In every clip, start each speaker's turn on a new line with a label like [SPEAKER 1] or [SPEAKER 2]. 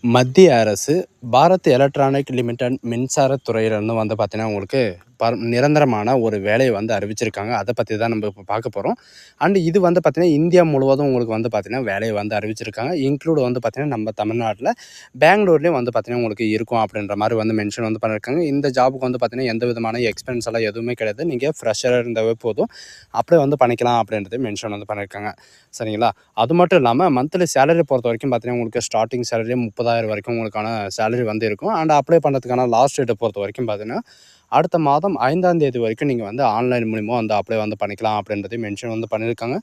[SPEAKER 1] மத்திய அரசு Bharat electronic limited மின்சாரத் துறையிலிருந்து வந்து பார்த்தீங்கன்னா, உங்களுக்கு நிரந்தரமான ஒரு வேலைய வந்து அறிவிச்சிருக்காங்க. அத பத்தி தான் நம்ம இப்ப பார்க்க போறோம். அண்ட் இது வந்து பார்த்தீங்கன்னா, இந்தியா முழுவதும் உங்களுக்கு வந்து பார்த்தீங்கன்னா, வேலைய வந்து அறிவிச்சிருக்காங்க. இன்க்ளூட் வந்து பார்த்தீங்கன்னா, நம்ம தமிழ்நாட்ல பெங்களூர்லயும் வந்து பார்த்தீங்கன்னா, உங்களுக்கு இருக்கும் அப்படின்ற மாரி வந்து மென்ஷன் வந்து பண்ணியிருக்காங்க. இந்த ஜாப்க்கு வந்து பார்த்தீங்கன்னா, எந்த விதமான எக்ஸ்பென்ஸ் எல்லாம் எதுவுமே கிடையாது. நீங்க ஃப்ரெஷரா இருந்தாவே போதும். அப்ளை வந்து பண்ணிக்கலாம் அப்படின்றது மென்ஷன் வந்து பண்ணியிருக்காங்க. சரிங்களா? அது மட்டும் இல்லாம மந்த்லி சேலரி பொறுத்தவரைக்கும் பார்த்தீங்கன்னா, உங்களுக்கு ஸ்டார்ட்டிங் சேலரியே 30,000 வரைக்கும் உங்களுக்கான சேலரி வந்து இருக்கும். அண்ட் அப்ளை பண்ணுறதுக்கான லாஸ்ட் டேட்ட பொறுத்தவரைக்கும் பார்த்தீங்கன்னா, அடுத்த மாதம் 5ஆம் தேதி வரைக்கும் நீங்க வந்து ஆன்லைன் மூலியமா வந்து அப்ளை வந்து பண்ணிக்கலாம் அப்படின்றதையும் மென்ஷன் வந்து பண்ணியிருக்காங்க.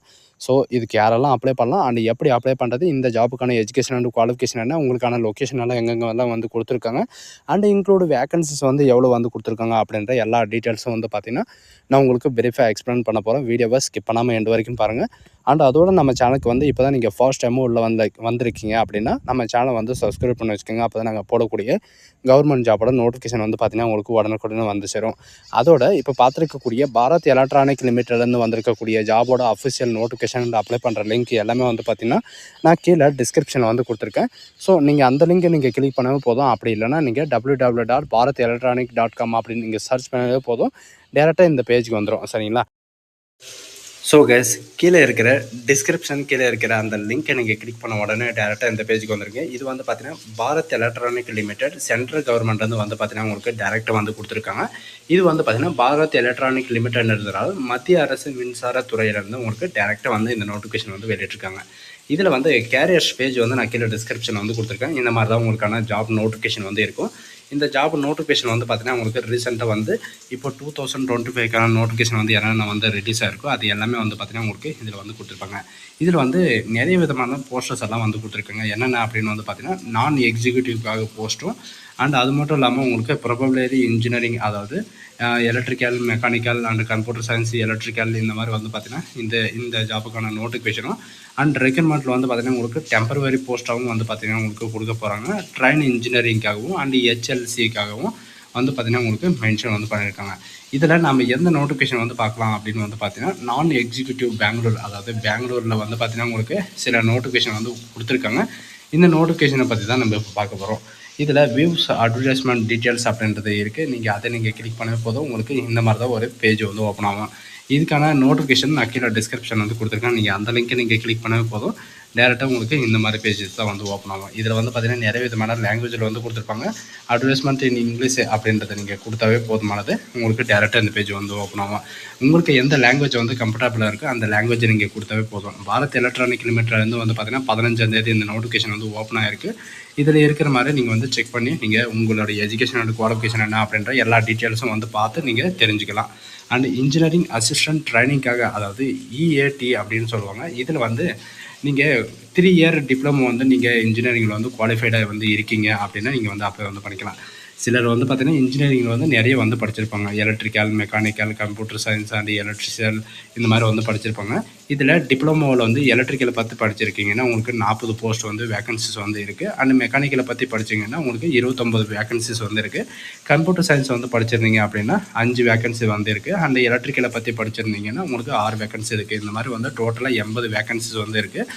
[SPEAKER 1] ஸோ இதுக்கு யாரெல்லாம் அப்ளை பண்ணலாம் அண்ட் எப்படி அப்ளை பண்ணுறது, இந்த ஜாப்புக்கான எஜுகேஷன் அண்ட் குவாலிஃபிகேஷன் என்ன, உங்களுக்கான லொக்கேஷன் எல்லாம் எங்கெங்கெல்லாம் வந்து கொடுத்துருக்காங்க அண்ட் இன்க்ளூடு வேக்கன்சிஸ் வந்து எவ்வளோ வந்து கொடுத்துருக்காங்க அப்படின்ற எல்லா டீட்டெயில்ஸும் வந்து பார்த்தீங்கன்னா, நான் உங்களுக்கு பிரீஃபாக எக்ஸ்பிளைன் பண்ண போகிறேன். வீடியோவை ஸ்கிப் பண்ணாமல் எண்டு வரைக்கும் பாருங்கள். அண்ட் அதோட நம்ம சேனலுக்கு வந்து இப்போ தான் நீங்கள் ஃபர்ஸ்ட் டைமும் உள்ள வந்திருக்கீங்க அப்படின்னா, நம்ம சேனலை வந்து சப்ஸ்கிரைப் பண்ணி வச்சுக்கோங்க. அப்போ தான் நாங்கள் போடக்கூடிய கவர்மெண்ட் ஜாபோட நோட்டிஃபிகேஷன் வந்து பார்த்தீங்கன்னா, உங்களுக்கு உடனுக்குடனே வந்து சேரும். அதோட இப்போ பார்த்துருக்கக்கூடிய பாரத் எலக்ட்ரானிக் லிமிட்டட்லேருந்து வந்திருக்கக்கூடிய ஜாபோட அஃபிஷியல் நோட்டிஃபிகேஷன் அப்ளை பண்ணுற லிங்க் எல்லாமே வந்து பார்த்தீங்கன்னா, நான் கீழே டிஸ்கிரிப்ஷனில் வந்து கொடுத்துருக்கேன். ஸோ நீங்கள் அந்த லிங்கை நீங்கள் கிளிக் பண்ணவே போதும். அப்படி இல்லைனா நீங்கள் www.bharathelektronic.com அப்படின்னு நீங்கள் சர்ச் பண்ணவே போதும். டேரெக்டாக இந்த பேஜுக்கு வந்துடும். சரிங்களா? ஸோ கைஸ், கீழே இருக்கிற டிஸ்கிரிப்ஷன் கீழே இருக்கிற அந்த லிங்க்கை நீங்கள் கிளிக் பண்ண உடனே டேரெக்டாக இந்த பேஜுக்கு வந்துருங்க. இது வந்து பார்த்தீங்கன்னா, பாரத் எலக்ட்ரானிக் லிமிடெட் சென்ட்ரல் கவர்மெண்ட்லேருந்து வந்து பார்த்தீங்கன்னா, உங்களுக்கு டேரெக்டாக வந்து கொடுத்துருக்காங்க. இது வந்து பார்த்தீங்கன்னா, பாரத் எலக்ட்ரானிக் லிமிடெட் இருந்ததால் மத்திய அரசு மின்சாரத்துறையிலேருந்து உங்களுக்கு டேரெக்டாக வந்து இந்த நோட்டிஃபிகேஷன் வந்து வெளியிட்டிருக்காங்க. இதில் வந்து கேரியர்ஸ் பேஜ் வந்து நான் கீழே டிஸ்கிரிப்ஷன் வந்து கொடுத்துருக்கேன். இந்த மாதிரி தான் உங்களுக்கான ஜாப் நோட்டிஃபிகேஷன் வந்து இருக்கும். இந்த ஜாப் நோட்டிஃபிகேஷன் வந்து பார்த்தீங்கன்னா, உங்களுக்கு ரீசெண்டாக வந்து இப்போ 2025க்கான நோட்டிஃபிகேஷன் வந்து என்னென்ன வந்து ரிலீஸ் ஆயிருக்கோ அது எல்லாமே வந்து பார்த்தீங்கன்னா, உங்களுக்கு இதில் வந்து கொடுத்துருப்பாங்க. இதில் வந்து நிறைய விதமான போஸ்டர்ஸ் எல்லாம் வந்து கொடுத்துருக்காங்க. என்னென்ன அப்படின்னு வந்து பார்த்தீங்கன்னா, நான் எக்ஸிக்யூட்டிவ்க்காக போஸ்ட்டும் அண்ட் அது மட்டும் இல்லாமல் உங்களுக்கு ப்ரொபபிலிட்டி இன்ஜினியரிங், அதாவது electrical, mechanical and computer science, electrical இந்த மாதிரி வந்து பார்த்தீங்கன்னா, இந்த ஜாப்புக்கான நோட்டிஃபிகேஷனும் அண்ட் ரெக்ரூட்மெண்ட்டில் வந்து பார்த்தீங்கன்னா, உங்களுக்கு டெம்பரவரி போஸ்ட்டாகவும் வந்து பார்த்தீங்கன்னா, உங்களுக்கு கொடுக்க போகிறாங்க. ட்ரெயின் இன்ஜினியரிங்காகவும் அண்ட் ஹெச்எல்சிக்காகவும் வந்து பார்த்தீங்கன்னா, உங்களுக்கு மென்ஷன் வந்து பண்ணியிருக்காங்க. இதில் நம்ம எந்த நோட்டிஃபிகேஷன் வந்து பார்க்கலாம் அப்படின்னு வந்து பார்த்தீங்கன்னா, நான் எக்ஸிக்யூட்டிவ் பெங்களூர், அதாவது பெங்களூரில் வந்து பார்த்தீங்கன்னா, உங்களுக்கு சில நோட்டிஃபிகேஷன் வந்து கொடுத்துருக்காங்க. இந்த நோட்டிஃபிகேஷனை பற்றி தான் நம்ம இப்போ பார்க்க போகிறோம். இதில் வியூஸ் அட்வர்டைஸ்மெண்ட் டீட்டெயில்ஸ் அப்படின்றது இருக்குது. நீங்கள் அதை நீங்கள் கிளிக் பண்ண போதும் உங்களுக்கு இந்த மாதிரி தான் ஒரு பேஜ் வந்து ஓப்பன் ஆகும். இதுக்கான நோட்டிஃபிகேஷன் நான் கீழே டிஸ்கிரிப்ஷன் வந்து கொடுத்துருக்கேன். நீங்கள் அந்த லிங்க்கை நீங்கள் கிளிக் பண்ணவே போதும் டேரெக்டாக உங்களுக்கு இந்த மாதிரி பேஜஸ் தான் வந்து ஓப்பன் ஆகும். இதில் வந்து பார்த்தீங்கன்னா, நிறைய விதமான லாங்குவேஜில் வந்து கொடுத்துருப்பாங்க. அட்வர்டைஸ்மெண்ட் இன் இங்கிலீஷ் அப்படின்றத நீங்கள் கொடுத்தாவே போதுமானது. உங்களுக்கு டேரெக்டாக இந்த பேஜ் வந்து ஓப்பன் ஆகும். உங்களுக்கு எந்த லாங்குவேஜ் வந்து கம்ஃபர்டபுளாக இருக்குது அந்த லாங்குவேஜை நீங்கள் கொடுத்தாவே போதும். பாரத் எலக்ட்ரானிக் லிமிட்டட்லேருந்து வந்து பார்த்தீங்கன்னா, 15ஆம் தேதி இந்த நோட்டிஃபிகேஷன் வந்து ஓப்பன் ஆகிருக்கு. இதில் இருக்கிற மாதிரி நீங்கள் வந்து செக் பண்ணி நீங்கள் உங்களுடைய எஜுகேஷன் அண்ட் குவாலிஃபிகேஷன் என்ன அப்படின்ற எல்லா டீட்டெயில்ஸும் வந்து பார்த்து நீங்கள் தெரிஞ்சுக்கலாம். அண்ட் இன்ஜினியரிங் அசிஸ்டன்ட் ட்ரைனிங்காக, அதாவது இஏடி அப்படின்னு சொல்லுவாங்க. இதில் வந்து நீங்கள் 3 இயர் டிப்ளமோ வந்து நீங்கள் இன்ஜினியரிங்கில் வந்து குவாலிஃபைடாக வந்து இருக்கீங்க அப்படின்னா நீங்கள் வந்து அப்ளை வந்து பண்ணிக்கலாம். சிலர் வந்து பார்த்தீங்கன்னா, இன்ஜினியரிங்கில் வந்து நிறைய வந்து படிச்சிருப்பாங்க. Electrical, mechanical, computer science and electrical இந்த மாதிரி வந்து படிச்சிருப்பாங்க. இதில் டிப்ளமோவில் வந்து எலக்ட்ரிக்கலை பற்றி படிச்சிருக்கீங்கன்னா உங்களுக்கு 40 போஸ்ட் வந்து வேகன்சிஸ் வந்து இருக்குது. அண்ட் மெக்கானிக்கலை பற்றி படிச்சிங்கன்னா உங்களுக்கு 29 வேகன்சிஸ் வந்து இருக்குது. கம்ப்யூட்டர் சயின்ஸ் வந்து படிச்சிருந்தீங்க அப்படின்னா 5 வேகன்சி வந்து இருக்குது. அண்ட் எலக்ட்ரிக்கலை பற்றி படிச்சிருந்தீங்கன்னா உங்களுக்கு 6 வேகன்சி இருக்குது. இந்த மாதிரி வந்து டோட்டலாக 80 வேகன்சிஸ் வந்து இருக்குது.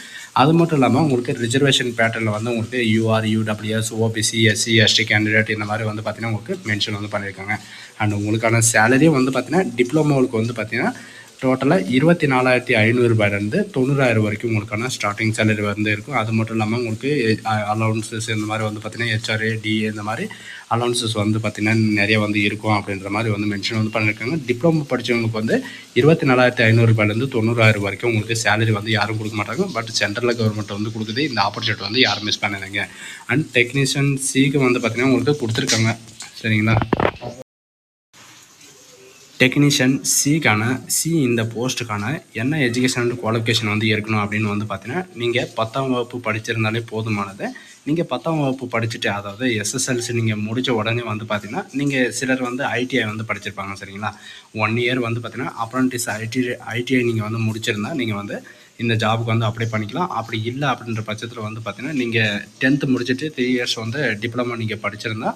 [SPEAKER 1] அது மட்டும் இல்லாமல் உங்களுக்கு ரிசர்வேஷன் பேட்டர்னில் வந்து உங்களுக்கு UR, EWS, OBC, SC, ST candidate இந்த மாதிரி வந்து பார்த்தீங்கன்னா உங்களுக்கு மென்ஷன் வந்து பண்ணியிருக்காங்க. அண்ட் உங்களுக்கான சேலரியும் வந்து பார்த்தீங்கன்னா, டிப்ளமோவுக்கு வந்து பார்த்தீங்கன்னா டோட்டலாக 24,500 ரூபாயிலேருந்து 90,000 வரைக்கும் உங்களுக்கான ஸ்டார்டிங் சேலரி வந்து இருக்கும். அது மட்டும் இல்லாமல் உங்களுக்கு அலவுன்சஸ் இந்த மாதிரி வந்து பார்த்தீங்கன்னா, ஹெச்ஆர்ஏ, டிஏ இந்த மாதிரி அலவுன்சஸ் வந்து பார்த்தீங்கன்னா நிறைய வந்து இருக்கும் அப்படின்ற மாதிரி வந்து மென்ஷன் வந்து பண்ணியிருக்காங்க. டிப்ளமோ படித்தவங்களுக்கு வந்து 24,500 ரூபாயிலேருந்து 90,000 வரைக்கும் உங்களுக்கு சேலரி வந்து யாரும் கொடுக்க மாட்டாங்க. பட் சென்ட்ரல் கவர்மெண்ட் வந்து கொடுக்குது. இந்த ஆப்பர்ச்சுனிட்டி வந்து யாரும் மிஸ் பண்ணிடுங்க. அண்ட் டெக்னீஷியன் சிக்கு வந்து பார்த்தீங்கன்னா உங்களுக்கு கொடுத்துருக்காங்க. சரிங்களா? டெக்னீஷியன் சி இந்த போஸ்ட்டுக்கான என்ன எஜுகேஷன் அண்ட் குவாலிஃபிகேஷன் வந்து இருக்கணும் அப்படின்னு வந்து பார்த்தீங்கன்னா, நீங்கள் 10ஆம் வகுப்பு படிச்சிருந்தாலே போதுமானது. நீங்கள் 10ஆம் வகுப்பு படிச்சுட்டு, அதாவது எஸ்எஸ்எல்சி நீங்கள் முடித்த உடனே வந்து பார்த்தீங்கன்னா, நீங்கள் சிலர் வந்து ஐடிஐ வந்து படிச்சிருப்பாங்க. சரிங்களா? 1 இயர் வந்து பார்த்தீங்கன்னா அப்ரண்டிஸ் ஐடிஐ நீங்கள் வந்து முடிச்சிருந்தா நீங்கள் வந்து இந்த ஜாபுக்கு வந்து அப்ளை பண்ணிக்கலாம். அப்படி இல்லை அப்படின்ற பட்சத்தில் வந்து பார்த்தீங்கன்னா, நீங்கள் 10th முடிச்சுட்டு 3 இயர்ஸ் வந்து டிப்ளமோ நீங்கள் படிச்சிருந்தா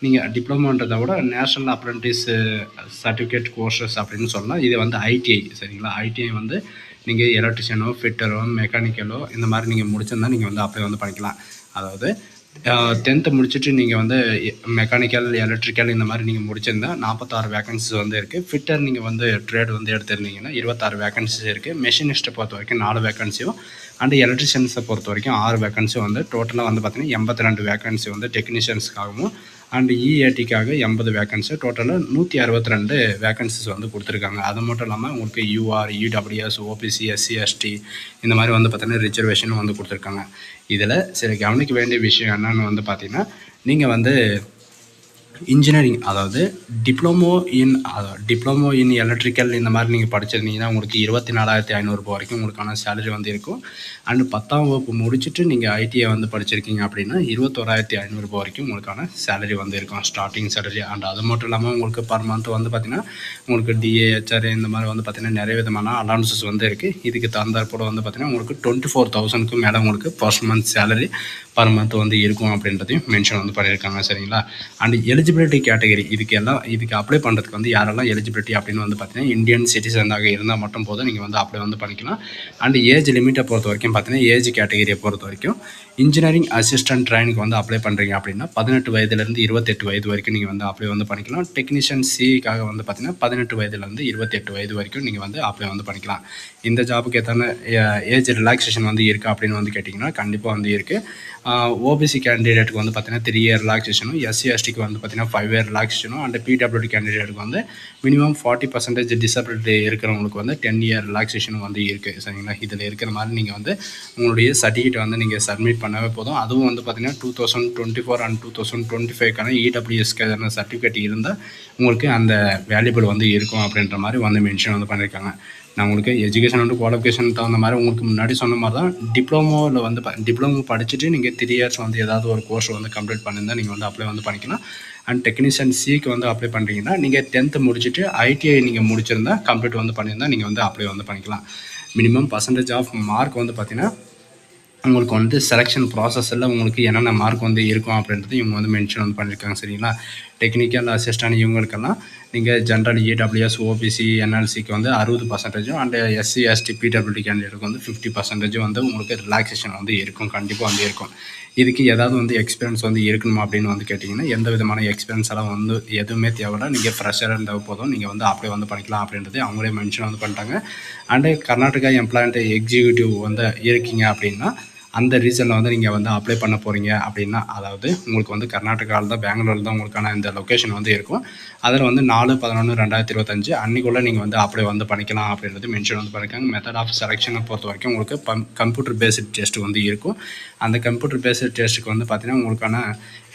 [SPEAKER 1] நீங்கள் டிப்ளமோன்றதை விட நேஷ்னல் அப்ரெண்டிஸ் சர்டிஃபிகேட் கோர்சஸ் அப்படின்னு சொல்லலாம். இது வந்து ஐடிஐ. சரிங்களா? ஐடிஐ வந்து நீங்கள் எலக்ட்ரிஷியனோ, ஃபிட்டரோ, மெக்கானிக்கலோ இந்த மாதிரி நீங்கள் முடிச்சிருந்தால் நீங்கள் வந்து அப்ளை வந்து பண்ணிக்கலாம். அதாவது 10th முடிச்சுட்டு நீங்கள் வந்து மெக்கானிக்கல், எலக்ட்ரிக்கல் இந்த மாதிரி நீங்கள் முடிச்சிருந்தா 46 வேகன்சிஸ் வந்து இருக்குது. ஃபிட்டர் நீங்கள் வந்து ட்ரேட் வந்து எடுத்திருந்தீங்கன்னா 26 வேகன்சிஸ் இருக்குது. மெஷினிஸ்ட்டை பொறுத்த வரைக்கும் 4 வேகன்சியும் அண்ட் எலக்ட்ரிஷியன்ஸை பொறுத்த வரைக்கும் 6 வேகன்சியும் வந்து டோட்டலாக வந்து பார்த்திங்கன்னா 82 வேகன்சி வந்து டெக்னீஷியன்ஸ்க்காகவும் அண்ட் இஏடிக்காக 80 வேகன்சி, டோட்டலாக 162 வேகன்சிஸ் வந்து கொடுத்துருக்காங்க. அது மட்டும் இல்லாமல் உங்களுக்கு UR, EWS, OBC, SC, ST இந்த மாதிரி வந்து பார்த்திங்கன்னா ரிசர்வேஷனும் வந்து கொடுத்துருக்காங்க. இதில் சில கவனிக்க வேண்டிய விஷயம் என்னென்னு வந்து பார்த்திங்கன்னா, நீங்கள் வந்து இன்ஜினியரிங் அதாவது டிப்ளமோ இன் எலக்ட்ரிக்கல் இந்த மாதிரி நீங்கள் படிச்சிருந்தீங்கன்னா உங்களுக்கு 24,500 வரைக்கும் உங்களுக்கான சேலரி வந்து இருக்கும். அண்டு 10ஆம் வகுப்பு முடிச்சுட்டு நீங்கள் ஐடிஐ வந்து படிச்சிருக்கீங்க அப்படின்னா 21,500 வரைக்கும் உங்களுக்கான சேலரி வந்து இருக்கும், ஸ்டார்டிங் சேலரி. அண்ட் அது மட்டும் இல்லாமல் உங்களுக்கு பர் மந்த் வந்து பார்த்திங்கன்னா உங்களுக்கு டிஏ, ஹெச்ஆர் இந்த மாதிரி வந்து பார்த்திங்கன்னா நிறைய விதமான அலவன்சஸ் வந்து இருக்குது. இதுக்கு தகுந்தாற்போல வந்து பார்த்திங்கன்னா உங்களுக்கு 24,000க்கு மேலே உங்களுக்கு first month salary per month வந்து இருக்கும் அப்படின்றதையும் மென்ஷன் வந்து பண்ணியிருக்காங்க. சரிங்களா? அண்ட் எலிஜிபிலிட்டி கேட்டகரி இதுக்கு அப்ளை பண்ணுறதுக்கு வந்து யாரெல்லாம் எலிஜிபிலிட்டி அப்படின்னு வந்து பார்த்தீங்கன்னா இந்தியன் சிட்டிசனாக இருந்தால் மட்டும் போதும் நீங்கள் வந்து அப்ளை வந்து பண்ணிக்கலாம். அண்ட் ஏஜ் லிமிட்டை பொறுத்த வரைக்கும் பார்த்தீங்கன்னா ஏஜ் கேட்டகரியை பொறுத்த வரைக்கும் இன்ஜினியரிங் அசிஸ்டன்ட் ட்ரைனுக்கு வந்து அப்ளை பண்ணுறீங்க அப்படின்னா 18 வயதுலேருந்து 28 வயது வரைக்கும் நீங்கள் வந்து அப்ளை வந்து பண்ணிக்கலாம். டெக்னீஷியன் சிக்காக வந்து பார்த்தீங்கன்னா 18 வயதுலேருந்து 28 வயது வரைக்கும் நீங்கள் வந்து அப்ளை வந்து பண்ணிக்கலாம். இந்த ஜாபுக்கு எத்தனை ஏஜ் ரிலாக்ஸேஷன் வந்து இருக்குது அப்படின்னு வந்து கேட்டிங்கன்னா கண்டிப்பாக வந்து இருக்குது. ஓபிசி கேண்டிடேட்டுக்கு வந்து பார்த்தீங்கன்னா 3 இயர் ரிலாக்ஸேஷனும், எஸ்சி எஸ்டிக்கு வந்து பார்த்தீங்கன்னா 5 இயர் ரிலாக்ஸேஷனும், அண்ட் பிடபிள்யூடி கேண்டிடேட்டுக்கு வந்து மினிமம் 40% டிசபிலிட்டி இருக்கிறவங்களுக்கு வந்து 10 இயர் ரிலாக்ஸேஷனும் வந்து இருக்குது. சரிங்களா? இதில் இருக்கிற மாதிரி நீங்கள் வந்து உங்களுடைய சர்டிஃபிகேட் வந்து நீங்கள் சப்மிட் பண்ணவே போதும். அதுவும் வந்து பார்த்தீங்கன்னா 2024 அண்ட் 2025க்கான இடபிள்யூஎஸ்க்கான சர்டிஃபிகேட் இருந்தால் உங்களுக்கு அந்த வேல்யூபிள் வந்து இருக்கும் அப்படின்ற மாதிரி வந்து மென்ஷன் வந்து பண்ணியிருக்காங்க. நான் உங்களுக்கு எஜுகேஷன் வந்து குவாலிஃபிகேஷன் தகுந்த மாதிரி உங்களுக்கு முன்னாடி சொன்ன மாதிரி தான் டிப்ளமோவில் வந்து டிப்ளமோ படிச்சுட்டு நீங்கள் 3 இயர்ஸ் வந்து ஏதாவது ஒரு கோர்ஸ் வந்து கம்ப்ளீட் பண்ணியிருந்தால் நீங்கள் வந்து அப்ளை வந்து பண்ணிக்கலாம். அண்ட் டெக்னீஷியன் சிக்கு வந்து அப்ளை பண்ணுறீங்கன்னா நீங்கள் 10th முடிச்சுட்டு ஐடிஐ நீங்கள் முடிச்சிருந்தா கம்ப்ளீட் வந்து பண்ணியிருந்தால் நீங்கள் வந்து அப்ளை வந்து பண்ணிக்கலாம். மினிமம் பர்சன்டேஜ் ஆஃப் மார்க் வந்து பார்த்தீங்கன்னா உங்களுக்கு வந்து செலெக்ஷன் ப்ராசஸில் உங்களுக்கு என்னென்ன மார்க் வந்து இருக்கும் அப்படின்றது இவங்க வந்து மென்ஷன் வந்து பண்ணியிருக்காங்க. சரிங்களா? டெக்னிக்கல் அசிஸ்டன்ட் இவங்களுக்கெல்லாம் நீங்கள் ஜென்ரல் இடபிள்யூஎஸ், ஓபிசி, என்எல்சிக்கு வந்து 60% அண்ட் எஸ்சி, எஸ்டி, பிடபிள்யூடி கேண்டிடேட்டுக்கு வந்து 50% வந்து உங்களுக்கு ரிலாக்ஸேஷன் வந்து இருக்கும், கண்டிப்பாக வந்து இருக்கும். இதுக்கு ஏதாவது வந்து எக்ஸ்பீரியன்ஸ் வந்து இருக்கணுமா அப்படின்னு வந்து கேட்டிங்கன்னா எந்த விதமான எக்ஸ்பீரியன்ஸ் எல்லாம் வந்து எதுவுமே தேவையில்ல. நீங்கள் ஃப்ரெஷராக இருந்தால் போதும், நீங்கள் வந்து அப்ளை வந்து பண்ணிக்கலாம் அப்படின்றது அவங்களே மென்ஷன் வந்து பண்ணிட்டாங்க. அண்டு கர்நாடகா எம்ப்ளாய்மெண்ட் எக்ஸிக்யூட்டிவ் வந்து இருக்கீங்க அப்படின்னா அந்த ரீசனில் வந்து நீங்கள் வந்து அப்ளை பண்ண போகிறீங்க அப்படின்னா, அதாவது உங்களுக்கு வந்து கர்நாடகாவில் தான், பெங்களூரில் தான் உங்களுக்கான இந்த லொக்கேஷன் வந்து இருக்கும். அதில் வந்து 4/11/2025 அன்றைக்குள்ளே நீங்கள் வந்து அப்ளை வந்து பண்ணிக்கலாம் அப்படின்றது மென்ஷன் வந்து பண்ணியிருக்காங்க. மெத்தட் ஆஃப் செலெக்ஷனை பொறுத்த வரைக்கும் உங்களுக்கு கம்ப்யூட்டர் பேஸ்டு டெஸ்ட் வந்து இருக்கும். அந்த கம்ப்யூட்டர் பேஸ்டு டெஸ்ட்டுக்கு வந்து பார்த்திங்கன்னா உங்களுக்கான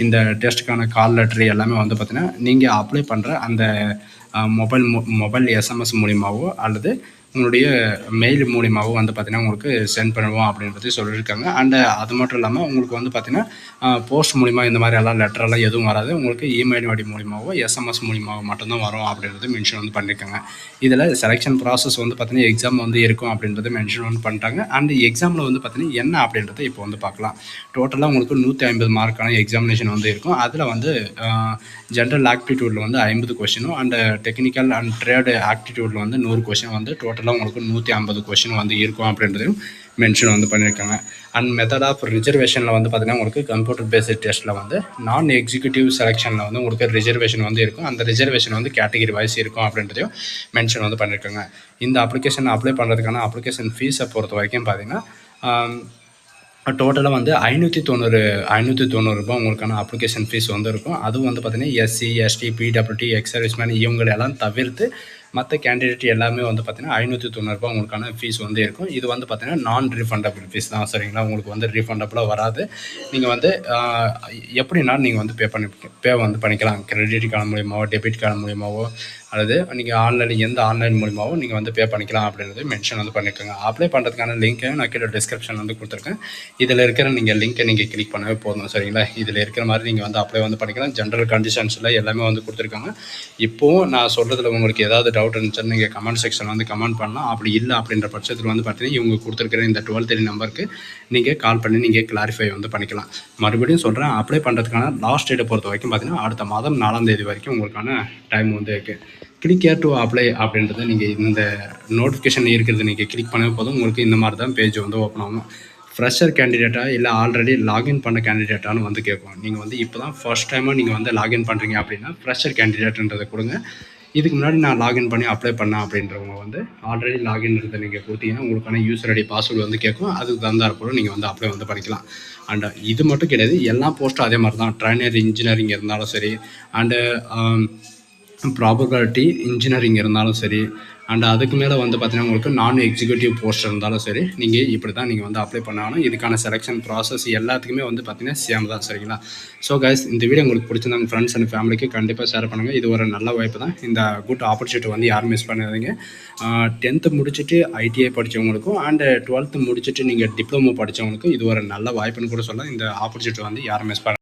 [SPEAKER 1] இந்த டெஸ்ட்டுக்கான கால் லெட்டர் எல்லாமே வந்து பார்த்திங்கன்னா நீங்கள் அப்ளை பண்ணுற அந்த மொபைல் எஸ்எம்எஸ் மூலிமாவோ அல்லது உங்களுடைய மெயில் மூலிமாவோ வந்து பார்த்திங்கன்னா உங்களுக்கு சென்ட் பண்ணுவோம் அப்படின்றது சொல்லியிருக்காங்க. அண்டு அது மட்டும் இல்லாமல் உங்களுக்கு வந்து பார்த்திங்கன்னா போஸ்ட் மூலிமா இந்த மாதிரி எல்லாம் லெட்டரெல்லாம் எதுவும் வராது. உங்களுக்கு இமெயில் ஐடி மூலிமாவோ எஸ்எம்எஸ் மூலிமாவோ மட்டும்தான் வரும் அப்படின்றது மென்ஷன் வந்து பண்ணியிருக்காங்க. இதில் செலெக்ஷன் ப்ராசஸ் வந்து பார்த்திங்கன்னா எக்ஸாம் வந்து இருக்கும் அப்படின்றது மென்ஷன் வந்து பண்ணிட்டாங்க. அண்டு எக்ஸாமில் வந்து பார்த்திங்கன்னா என்ன அப்படின்றத இப்போ வந்து பார்க்கலாம். டோட்டலாக உங்களுக்கு 150 மார்க்கான எக்ஸாமினேஷன் வந்து இருக்கும். அதில் வந்து ஜென்ரல் ஆக்டிடியூடில் வந்து 50 கொஷினும் அண்டு டெக்னிக்கல் அண்ட் ட்ரேடு ஆக்டிடியூடில் வந்து 100 கொஷின் வந்து டோட்டலாக உங்களுக்கு 150 கொஷின் வந்து இருக்கும் அப்படின்றதையும் மென்ஷன் வந்து பண்ணியிருக்காங்க. அண்ட் மெத்தட் ஆஃப் ரிசர்வேஷனில் வந்து பார்த்திங்கன்னா உங்களுக்கு கம்ப்யூட்டர் பேஸ்டு டெஸ்ட்டில் வந்து நான் எக்ஸிக்யூட்டிவ் செலெக்ஷனில் வந்து உங்களுக்கு ரிசர்வேஷன் வந்து இருக்கும். அந்த ரிசர்வேஷன் வந்து கேட்டகரி வைஸ் இருக்கும் அப்படின்றதையும் மென்ஷன் வந்து பண்ணியிருக்காங்க. இந்த அப்ளிகேஷன் அப்ளை பண்ணுறதுக்கான அப்ளிகேஷன் ஃபீஸை பொறுத்த வரைக்கும் பார்த்திங்கன்னா டோட்டலாக வந்து 590 ரூபாய் உங்களுக்கான அப்ளிகேஷன் ஃபீஸ் வந்து இருக்கும். அதுவும் வந்து பார்த்திங்கன்னா SC, ST, PWD, ex serviceman இவங்களெல்லாம் தவிர்த்து மற்ற கேண்டிடேட் எல்லாமே வந்து பார்த்திங்கன்னா 590 ரூபாய் உங்களுக்கான ஃபீஸ் வந்து இருக்கும். இது வந்து பார்த்திங்கன்னா நான் ரீஃபண்டபிள் ஃபீஸ் தான். சரிங்களா? உங்களுக்கு வந்து ரீஃபண்டபுளாக வராது. நீங்கள் வந்து எப்படின்னா நீங்கள் வந்து பே வந்து பண்ணிக்கலாம். கிரெடிட் கார்டு மூலியமாவோ, டெபிட் கார்டு மூலியமாவோ அல்லது நீங்கள் ஆன்லைன் மூலிமாவோ நீங்கள் வந்து பே பண்ணிக்கலாம் அப்படின்றது மென்ஷன் வந்து பண்ணியிருக்காங்க. அப்ளை பண்ணுறதுக்கான லிங்க்கை நான் கீழே டிஸ்கிரிப்ஷன் வந்து கொடுத்துருக்கேன். இதில் இருக்கிற நீங்கள் லிங்க்கை நீங்கள் கிளிக் பண்ணவே போதும். சரிங்களா? இதில் இருக்கிற மாதிரி நீங்கள் வந்து அப்ளை வந்து பண்ணிக்கலாம். ஜென்ரல் கண்டிஷன்ஸில் எல்லாமே வந்து கொடுத்துருக்காங்க. இப்போவும் நான் சொல்கிறதுல உங்களுக்கு ஏதாவது டவுட் இருந்துச்சுன்னா நீங்கள் கமெண்ட் செக்ஷன் வந்து கமெண்ட் பண்ணலாம். அப்படி இல்லை அப்படின்ற பட்சத்தில் வந்து பார்த்தீங்கன்னா இவங்க கொடுத்துருக்கிற இந்த 12 நம்பருக்கு நீங்கள் கால் பண்ணி நீங்கள் கிளாரிஃபை வந்து பண்ணிக்கலாம். மறுபடியும் சொல்கிறேன், அப்ளை பண்ணுறதுக்கான லாஸ்ட் டேட்டை பொறுத்த வரைக்கும் பார்த்தீங்கன்னா அடுத்த மாதம் 4ஆம் தேதி வரைக்கும் உங்களுக்கான டைம் வந்து இருக்குது. கிளிக் ஹியர் டு அப்ளை அப்படின்றத நீங்கள் இந்த நோட்டிஃபிகேஷன் இருக்கிறது நீங்கள் கிளிக் பண்ணவே போதும். உங்களுக்கு இந்த மாதிரி தான் பேஜ் வந்து ஓப்பன் ஆகும். ஃப்ரெஷர் கேண்டிடேட்டா இல்லை ஆல்ரெடி லாகின் பண்ண கேண்டிடேட்டானு வந்து கேட்கும். நீங்கள் வந்து இப்போ தான் ஃபர்ஸ்ட் டைமாக நீங்கள் வந்து லாகின் பண்ணுறீங்க அப்படின்னா ஃப்ரெஷர் கேண்டிடேட்ன்றதை கொடுங்க. இதுக்கு முன்னாடி நான் லாகின் பண்ணி அப்ளை பண்ணேன் அப்படின்றவங்க வந்து ஆல்ரெடி லாகின் இருக்கிறத நீங்கள் கொடுத்தீங்கன்னா உங்களுக்கான யூசர் ஐடி பாஸ்வேர்டு வந்து கேட்கும். அதுக்கு தகுந்தாற் போல நீங்கள் வந்து அப்ளை வந்து பண்ணிக்கலாம். அண்ட் இது மட்டும் கிடையாது, எல்லா போஸ்ட்டும் அதே மாதிரி தான். ட்ரைனர் இன்ஜினியரிங் இருந்தாலும் சரி, அண்டு ப்ராபபிலிட்டி இன்ஜினியரிங் இருந்தாலும் சரி, அண்ட் அதுக்கு மேலே வந்து பார்த்தீங்கன்னா உங்களுக்கு நான் எக்ஸிக்யூட்டிவ் போஸ்ட் இருந்தாலும் சரி, நீங்கள் இப்படி தான் நீங்கள் வந்து அப்ளை பண்ணாலும் இதுக்கான செலெக்ஷன் ப்ராசஸ் எல்லாத்துக்குமே வந்து பார்த்தீங்கன்னா சேம் தான். சரிங்களா? ஸோ கைஸ், இந்த வீடியோ உங்களுக்கு பிடிச்சிருந்தா உங்கள் ஃப்ரெண்ட்ஸ் அண்ட் ஃபேமிலிக்கு கண்டிப்பாக ஷேர் பண்ணுங்கள். இது ஒரு நல்ல வாய்ப்பு தான். இந்த குட் ஆப்பர்ச்சுனிட்டி வந்து யாரும் மிஸ் பண்ணாதீங்க. 10th முடிச்சுட்டு ஐடிஐ படித்தவங்களுக்கும் அண்டு 12th முடிச்சுட்டு நீங்கள் டிப்ளமோ படித்தவங்களுக்கும் இது ஒரு நல்ல வாய்ப்புன்னு கூட சொல்லலாம். இந்த ஆப்பர்ச்சுனிட்டி வந்து யாரும் மிஸ் பண்ண